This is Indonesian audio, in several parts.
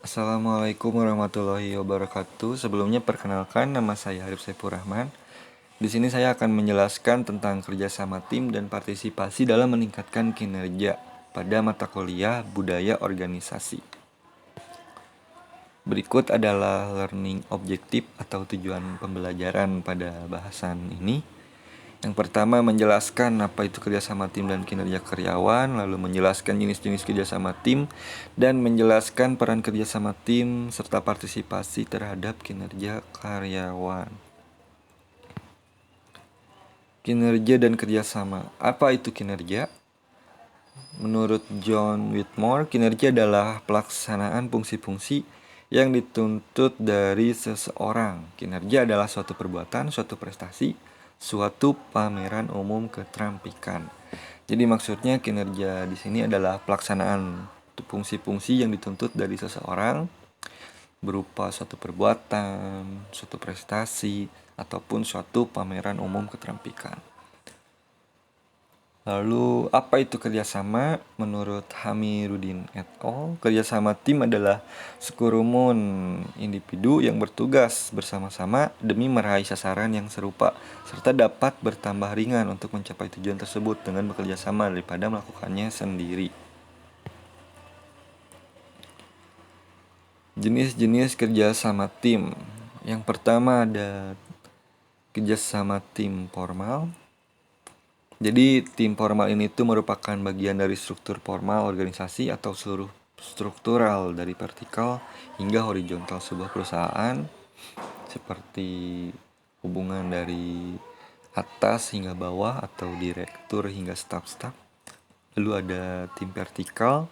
Assalamualaikum warahmatullahi wabarakatuh. Sebelumnya perkenalkan, nama saya Arif Saifur Rahman. Di sini saya akan menjelaskan tentang kerjasama tim dan partisipasi dalam meningkatkan kinerja pada mata kuliah budaya organisasi. Berikut adalah learning objektif atau tujuan pembelajaran pada bahasan ini. Yang pertama, menjelaskan apa itu kerjasama tim dan kinerja karyawan, lalu menjelaskan jenis-jenis kerjasama tim, dan menjelaskan peran kerjasama tim serta partisipasi terhadap kinerja karyawan. Kinerja dan kerjasama. Apa itu kinerja? Menurut John Whitmore, kinerja adalah pelaksanaan fungsi-fungsi yang dituntut dari seseorang. Kinerja adalah suatu perbuatan, suatu prestasi, suatu pameran umum keterampilan. Jadi maksudnya kinerja di sini adalah pelaksanaan fungsi-fungsi yang dituntut dari seseorang berupa suatu perbuatan, suatu prestasi, ataupun suatu pameran umum keterampilan. Lalu, apa itu kerjasama? Menurut Hamiruddin et al., kerjasama tim adalah sekerumun individu yang bertugas bersama-sama demi meraih sasaran yang serupa, serta dapat bertambah ringan untuk mencapai tujuan tersebut dengan bekerja sama daripada melakukannya sendiri. Jenis-jenis kerjasama tim. Yang pertama ada kerjasama tim formal. Jadi tim formal ini tuh merupakan bagian dari struktur formal organisasi atau seluruh struktural dari vertikal hingga horizontal sebuah perusahaan, seperti hubungan dari atas hingga bawah atau direktur hingga staf-staf. Lalu ada tim vertikal.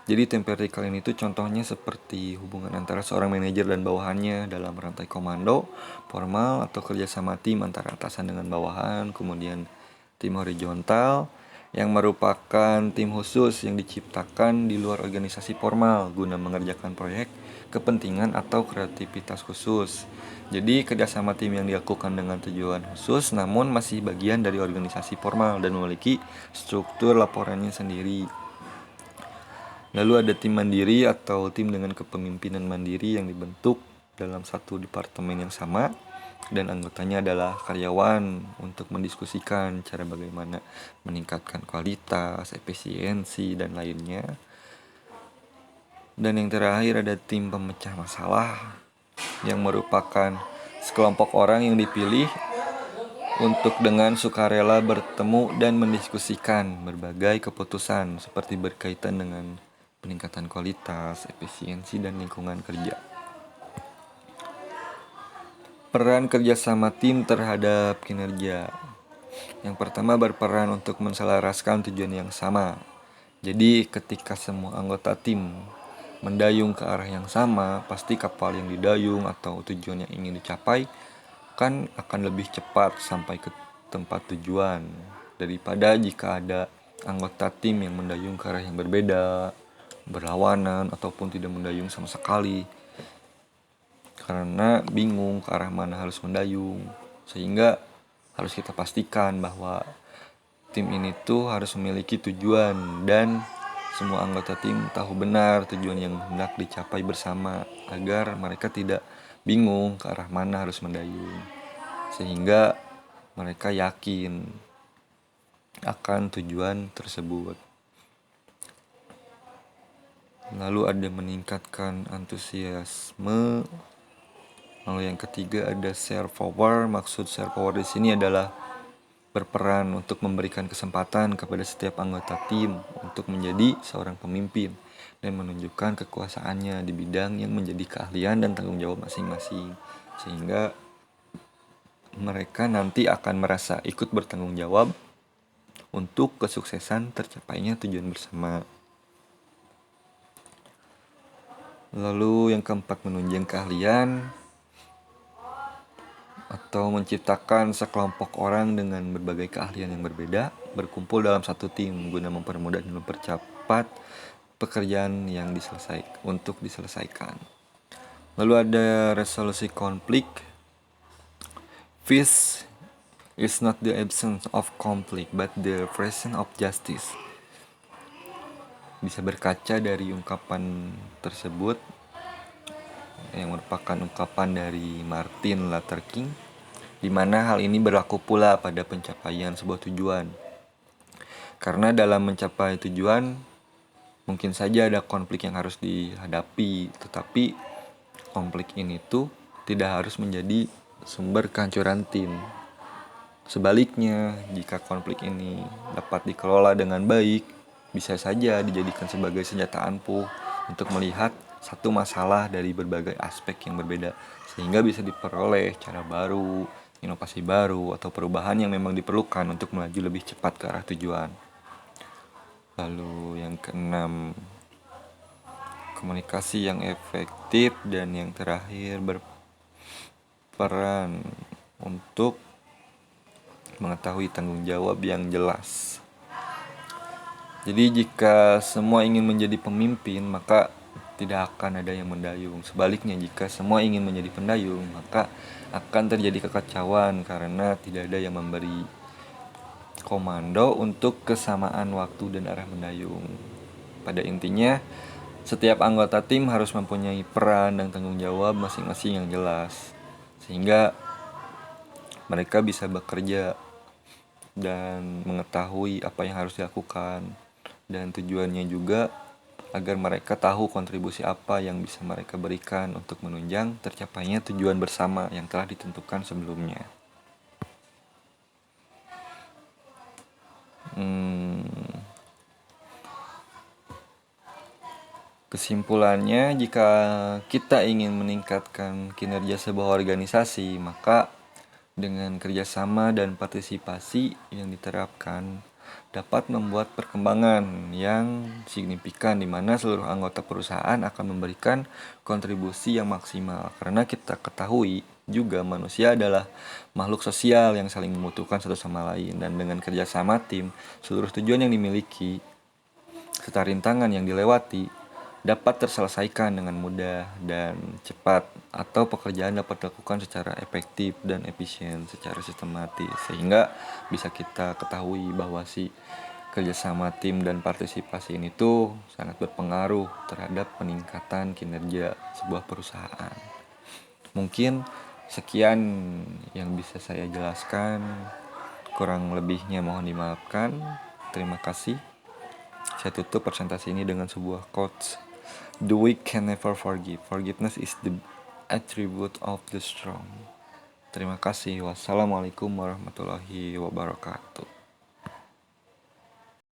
Jadi tim vertikal ini tuh contohnya seperti hubungan antara seorang manajer dan bawahannya dalam rantai komando formal atau kerjasama tim antara atasan dengan bawahan. Kemudian tim horizontal yang merupakan tim khusus yang diciptakan di luar organisasi formal guna mengerjakan proyek, kepentingan atau kreativitas khusus. Jadi kerjasama tim yang dilakukan dengan tujuan khusus namun masih bagian dari organisasi formal dan memiliki struktur laporannya sendiri. Lalu ada tim mandiri atau tim dengan kepemimpinan mandiri yang dibentuk dalam satu departemen yang sama dan anggotanya adalah karyawan untuk mendiskusikan cara bagaimana meningkatkan kualitas, efisiensi, dan lainnya. Dan yang terakhir ada tim pemecah masalah yang merupakan sekelompok orang yang dipilih untuk dengan sukarela bertemu dan mendiskusikan berbagai keputusan seperti berkaitan dengan peningkatan kualitas, efisiensi, dan lingkungan kerja. Peran kerjasama tim terhadap kinerja. Yang pertama, berperan untuk menselaraskan tujuan yang sama. Jadi ketika semua anggota tim mendayung ke arah yang sama, pasti kapal yang didayung atau tujuan yang ingin dicapai kan akan lebih cepat sampai ke tempat tujuan daripada jika ada anggota tim yang mendayung ke arah yang berbeda, berlawanan, ataupun tidak mendayung sama sekali karena bingung ke arah mana harus mendayung. Sehingga harus kita pastikan bahwa tim ini tuh harus memiliki tujuan dan semua anggota tim tahu benar tujuan yang hendak dicapai bersama agar mereka tidak bingung ke arah mana harus mendayung, sehingga mereka yakin akan tujuan tersebut. Lalu ada meningkatkan antusiasme. Lalu yang ketiga ada share power. Maksud share power di sini adalah berperan untuk memberikan kesempatan kepada setiap anggota tim untuk menjadi seorang pemimpin dan menunjukkan kekuasaannya di bidang yang menjadi keahlian dan tanggung jawab masing-masing, sehingga mereka nanti akan merasa ikut bertanggung jawab untuk kesuksesan tercapainya tujuan bersama. Lalu yang keempat, menunjang keahlian atau menciptakan sekelompok orang dengan berbagai keahlian yang berbeda berkumpul dalam satu tim guna mempermudah dan mempercepat pekerjaan yang diselesaikan. Lalu ada resolusi konflik. Peace is not the absence of conflict but the presence of justice. Bisa berkaca dari ungkapan tersebut yang merupakan ungkapan dari Martin Luther King, di mana hal ini berlaku pula pada pencapaian sebuah tujuan. Karena dalam mencapai tujuan, mungkin saja ada konflik yang harus dihadapi, tetapi konflik ini tuh tidak harus menjadi sumber kehancuran tim. Sebaliknya, jika konflik ini dapat dikelola dengan baik, bisa saja dijadikan sebagai senjata ampuh untuk melihat satu masalah dari berbagai aspek yang berbeda, sehingga bisa diperoleh cara baru, inovasi baru, atau perubahan yang memang diperlukan untuk melaju lebih cepat ke arah tujuan. Lalu yang keenam, komunikasi yang efektif, dan yang terakhir berperan untuk mengetahui tanggung jawab yang jelas. Jadi jika semua ingin menjadi pemimpin, maka tidak akan ada yang mendayung. Sebaliknya, jika semua ingin menjadi pendayung, maka akan terjadi kekacauan karena tidak ada yang memberi komando untuk kesamaan waktu dan arah mendayung. Pada intinya, setiap anggota tim harus mempunyai peran dan tanggung jawab masing-masing yang jelas, sehingga mereka bisa bekerja dan mengetahui apa yang harus dilakukan, dan tujuannya juga agar mereka tahu kontribusi apa yang bisa mereka berikan untuk menunjang tercapainya tujuan bersama yang telah ditentukan sebelumnya. Kesimpulannya, jika kita ingin meningkatkan kinerja sebuah organisasi, maka dengan kerjasama dan partisipasi yang diterapkan dapat membuat perkembangan yang signifikan, di mana seluruh anggota perusahaan akan memberikan kontribusi yang maksimal. Karena kita ketahui juga manusia adalah makhluk sosial yang saling membutuhkan satu sama lain, dan dengan kerjasama tim, seluruh tujuan yang dimiliki serta rintangan yang dilewati dapat terselesaikan dengan mudah dan cepat, atau pekerjaan dapat dilakukan secara efektif dan efisien secara sistematis, sehingga bisa kita ketahui bahwa kerjasama tim dan partisipasi ini tuh sangat berpengaruh terhadap peningkatan kinerja sebuah perusahaan. Mungkin sekian yang bisa saya jelaskan, kurang lebihnya mohon dimaafkan. Terima kasih. Saya tutup presentasi ini dengan sebuah quotes. The weak can never forgive. Forgiveness is the attribute of the strong. Terima kasih. Wassalamualaikum warahmatullahi wabarakatuh.